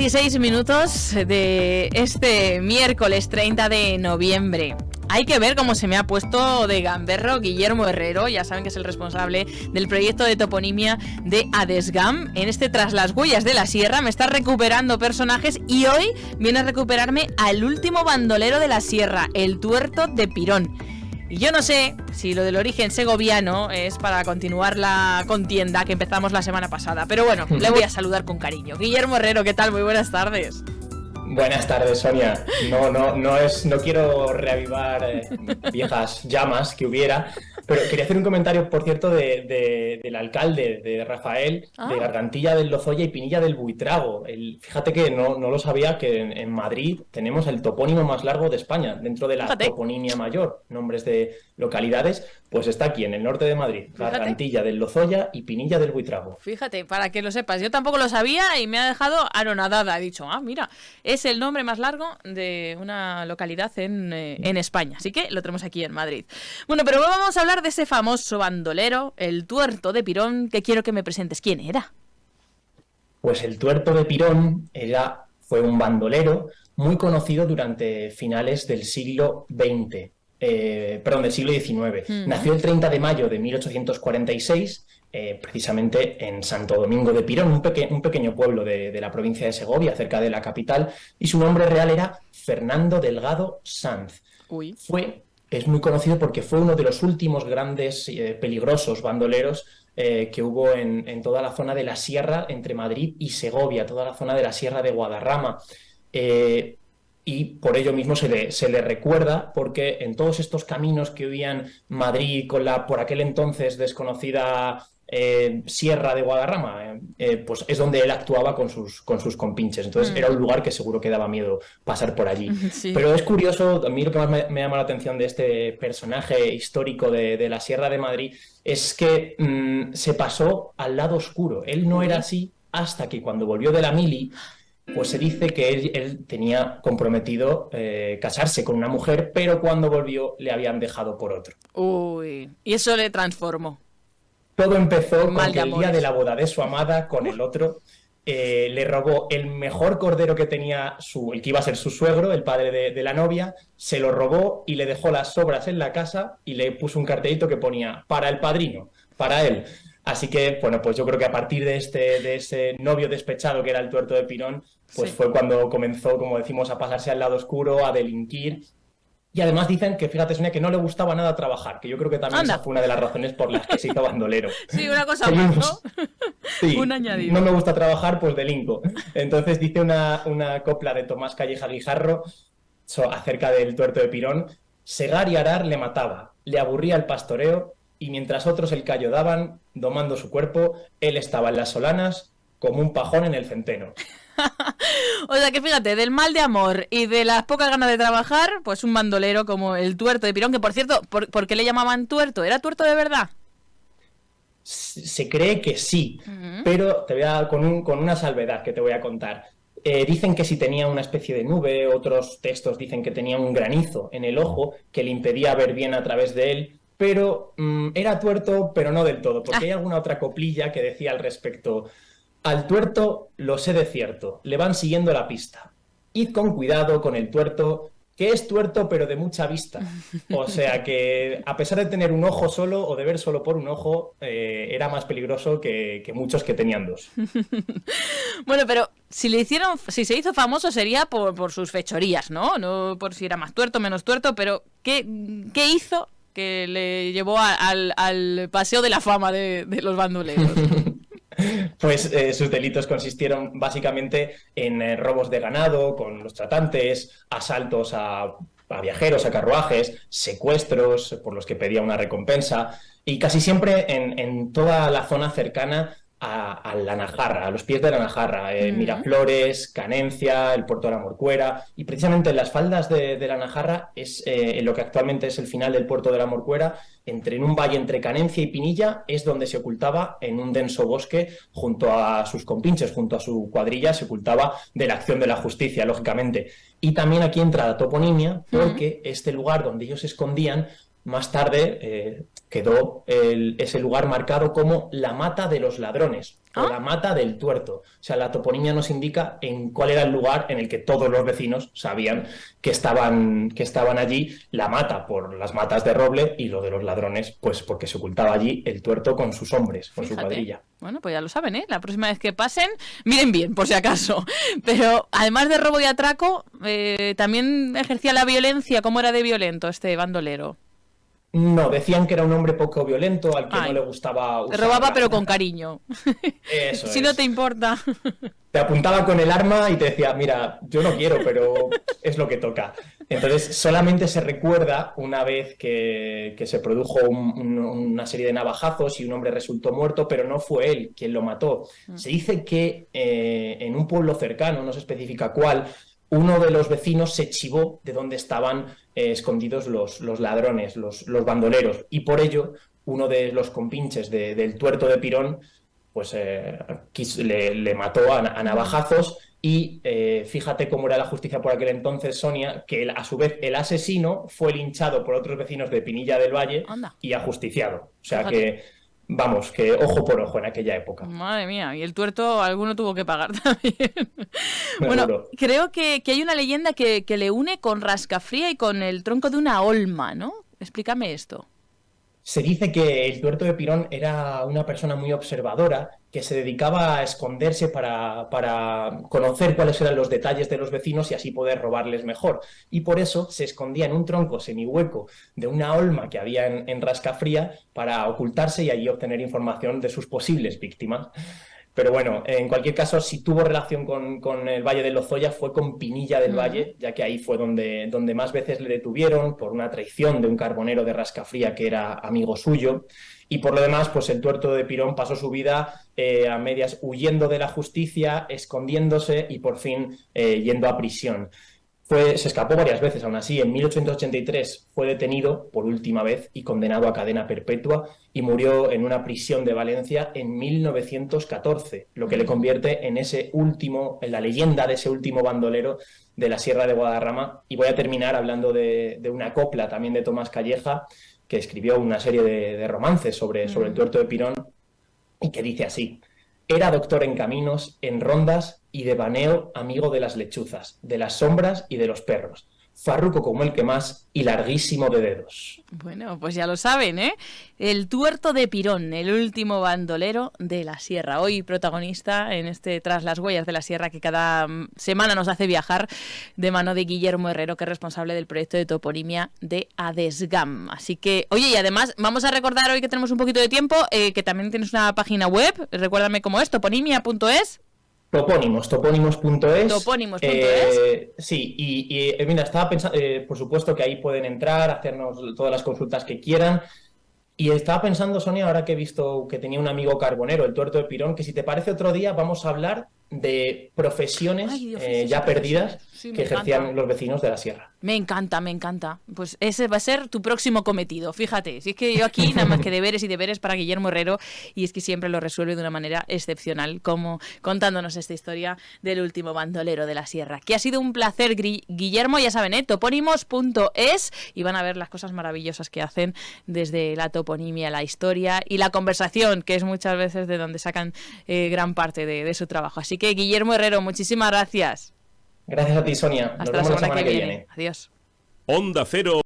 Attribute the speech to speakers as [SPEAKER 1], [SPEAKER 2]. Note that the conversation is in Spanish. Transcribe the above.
[SPEAKER 1] 8:26 de este miércoles 30 de noviembre. Hay que ver cómo se me ha puesto de gamberro Guillermo Herrero, ya saben que es el responsable del proyecto de toponimia de Adesgam. En este Tras las huellas de la sierra me está recuperando personajes y hoy viene a recuperarme al último bandolero de la sierra, el Tuerto de Pirón. Y yo no sé si lo del origen segoviano es para continuar la contienda que empezamos la semana pasada, pero bueno, le voy a saludar con cariño. Guillermo Herrero, ¿qué tal? Muy buenas tardes.
[SPEAKER 2] Buenas tardes, Sonia. No quiero reavivar viejas llamas que hubiera, pero quería hacer un comentario, por cierto, del alcalde, de Rafael, de Gargantilla del Lozoya y Pinilla del Buitrago. Fíjate que no lo sabía, que en Madrid tenemos el topónimo más largo de España, dentro de la toponimia mayor, nombres de localidades, pues está aquí, en el norte de Madrid, Gargantilla del Lozoya y Pinilla del Buitrago.
[SPEAKER 1] Fíjate, para que lo sepas, yo tampoco lo sabía y me ha dejado anonadada. He dicho, mira, es el nombre más largo de una localidad en España, así que lo tenemos aquí en Madrid. Bueno, pero vamos a hablar de ese famoso bandolero, el Tuerto de Pirón, que quiero que me presentes. ¿Quién era?
[SPEAKER 2] Pues el Tuerto de Pirón fue un bandolero muy conocido durante finales del siglo XX. Del siglo XIX. Nació el 30 de mayo de 1846, precisamente en Santo Domingo de Pirón, un pequeño pueblo de la provincia de Segovia, cerca de la capital, y su nombre real era Fernando Delgado Sanz. Es muy conocido porque fue uno de los últimos grandes, peligrosos bandoleros que hubo en toda la zona de la sierra entre Madrid y Segovia, toda la zona de la sierra de Guadarrama. Y por ello mismo se le recuerda, porque en todos estos caminos que huían Madrid con la por aquel entonces desconocida sierra de Guadarrama, pues es donde él actuaba con sus compinches. Entonces era un lugar que seguro que daba miedo pasar por allí. Sí. Pero es curioso, a mí lo que más me llama la atención de este personaje histórico de la sierra de Madrid es que se pasó al lado oscuro. Él no era así hasta que cuando volvió de la mili, pues se dice que él tenía comprometido casarse con una mujer, pero cuando volvió le habían dejado por otro.
[SPEAKER 1] Uy, y eso le transformó.
[SPEAKER 2] Todo empezó con que el día de la boda de su amada con el otro le robó el mejor cordero que tenía el que iba a ser su suegro, el padre de la novia, se lo robó y le dejó las sobras en la casa y le puso un cartelito que ponía para el padrino, para él. Así que, bueno, pues yo creo que a partir de ese novio despechado que era el Tuerto de Pirón, pues fue cuando comenzó, como decimos, a pasarse al lado oscuro, a delinquir. Y además dicen que, fíjate, Sonia, que no le gustaba nada trabajar, que yo creo que también esa fue una de las razones por las que se hizo bandolero.
[SPEAKER 1] Sí, una cosa más, ¿no?
[SPEAKER 2] Sí,
[SPEAKER 1] un añadido.
[SPEAKER 2] No me gusta trabajar, pues delinco. Entonces dice una copla de Tomás Calleja Guijarro acerca del Tuerto de Pirón: segar y arar le mataba, le aburría el pastoreo, y mientras otros el callo daban, domando su cuerpo, él estaba en las solanas como un pajón en el centeno.
[SPEAKER 1] O sea que fíjate, del mal de amor y de las pocas ganas de trabajar, pues un bandolero como el Tuerto de Pirón, que por cierto, ¿por qué le llamaban tuerto? ¿Era tuerto de verdad?
[SPEAKER 2] Se cree que sí, pero te voy a con una salvedad que te voy a contar. Dicen que si tenía una especie de nube, otros textos dicen que tenía un granizo en el ojo que le impedía ver bien a través de él, pero era tuerto, pero no del todo, porque hay alguna otra coplilla que decía al respecto: al tuerto lo sé de cierto, le van siguiendo la pista. Id con cuidado con el tuerto, que es tuerto pero de mucha vista. O sea que, a pesar de tener un ojo solo o de ver solo por un ojo, era más peligroso que muchos que tenían dos.
[SPEAKER 1] Bueno, pero si se hizo famoso sería por sus fechorías, ¿no? No por si era más tuerto, menos tuerto, pero ¿qué hizo que le llevó al paseo de la fama de los bandoleros?
[SPEAKER 2] Pues sus delitos consistieron básicamente en robos de ganado con los tratantes, asaltos a viajeros, a carruajes, secuestros por los que pedía una recompensa, y casi siempre en toda la zona cercana a la Najarra, a los pies de la Najarra, Miraflores, Canencia, el puerto de la Morcuera, y precisamente en las faldas de la Najarra es en lo que actualmente es el final del puerto de la Morcuera, en un valle entre Canencia y Pinilla, es donde se ocultaba en un denso bosque junto a sus compinches, junto a su cuadrilla, se ocultaba de la acción de la justicia, lógicamente. Y también aquí entra la toponimia, porque este lugar donde ellos se escondían más tarde quedó ese lugar marcado como la Mata de los Ladrones o la Mata del Tuerto. O sea, la toponimia nos indica en cuál era el lugar en el que todos los vecinos sabían que estaban allí, la mata por las matas de roble y lo de los ladrones, pues porque se ocultaba allí el Tuerto con sus hombres, con su cuadrilla.
[SPEAKER 1] Bueno, pues ya lo saben, ¿eh? La próxima vez que pasen, miren bien, por si acaso. Pero además de robo y atraco, también ejercía la violencia. ¿Cómo era de violento este bandolero?
[SPEAKER 2] No, decían que era un hombre poco violento, al que no le gustaba usar.
[SPEAKER 1] Te robaba pero con cariño.
[SPEAKER 2] Eso
[SPEAKER 1] si no te importa.
[SPEAKER 2] Te apuntaba con el arma y te decía, mira, yo no quiero, pero es lo que toca. Entonces, solamente se recuerda una vez que se produjo una serie de navajazos y un hombre resultó muerto, pero no fue él quien lo mató. Se dice que en un pueblo cercano, no se especifica cuál, uno de los vecinos se chivó de dónde estaban escondidos los ladrones, los bandoleros, y por ello uno de los compinches del Tuerto de Pirón pues le mató a navajazos y fíjate cómo era la justicia por aquel entonces, Sonia, que a su vez el asesino fue linchado por otros vecinos de Pinilla del Valle y ajusticiado. O sea que, vamos, que ojo por ojo en aquella época.
[SPEAKER 1] Madre mía, y el tuerto alguno tuvo que pagar también. Bueno, creo que hay una leyenda que le une con Rascafría y con el tronco de una olma, ¿no? Explícame esto.
[SPEAKER 2] Se dice que el Tuerto de Pirón era una persona muy observadora que se dedicaba a esconderse para conocer cuáles eran los detalles de los vecinos y así poder robarles mejor. Y por eso se escondía en un tronco semihueco de una olma que había en Rascafría para ocultarse y allí obtener información de sus posibles víctimas. Pero bueno, en cualquier caso, si tuvo relación con el Valle de Lozoya fue con Pinilla del Valle, ya que ahí fue donde más veces le detuvieron por una traición de un carbonero de Rascafría que era amigo suyo. Y por lo demás, pues el Tuerto de Pirón pasó su vida a medias huyendo de la justicia, escondiéndose y por fin yendo a prisión. Se escapó varias veces, aún así. En 1883 fue detenido por última vez y condenado a cadena perpetua y murió en una prisión de Valencia en 1914, lo que le convierte en la leyenda de ese último bandolero de la Sierra de Guadarrama. Y voy a terminar hablando de una copla también de Tomás Calleja, que escribió una serie de romances sobre el Tuerto de Pirón y que dice así: era doctor en caminos, en rondas y de baneo amigo de las lechuzas, de las sombras y de los perros. Farruco como el que más y larguísimo de dedos.
[SPEAKER 1] Bueno, pues ya lo saben, ¿eh? El Tuerto de Pirón, el último bandolero de la Sierra. Hoy protagonista en este Tras las huellas de la Sierra que cada semana nos hace viajar de mano de Guillermo Herrero, que es responsable del proyecto de toponimia de Adesgam. Así que, oye, y además vamos a recordar hoy que tenemos un poquito de tiempo, que también tienes una página web. Recuérdame cómo es, toponimia.es.
[SPEAKER 2] Topónimos.es.
[SPEAKER 1] Topónimos.es.
[SPEAKER 2] Sí, y mira, estaba pensando, por supuesto que ahí pueden entrar, hacernos todas las consultas que quieran. Y estaba pensando, Sonia, ahora que he visto que tenía un amigo carbonero, el Tuerto de Pirón, que si te parece otro día vamos a hablar de profesiones ya perdidas que ejercían los vecinos de la sierra.
[SPEAKER 1] Me encanta, me encanta. Pues ese va a ser tu próximo cometido, fíjate. Si es que yo aquí nada más que deberes y deberes para Guillermo Herrero, y es que siempre lo resuelve de una manera excepcional, como contándonos esta historia del último bandolero de la sierra. Que ha sido un placer, Guillermo, ya saben, topónimos.es, y van a ver las cosas maravillosas que hacen desde la toponimia, la historia y la conversación, que es muchas veces de donde sacan gran parte de su trabajo. Así que, Guillermo Herrero, muchísimas gracias.
[SPEAKER 2] Gracias a ti, Sonia.
[SPEAKER 1] Hasta la semana que viene. Adiós.
[SPEAKER 3] Onda Cero.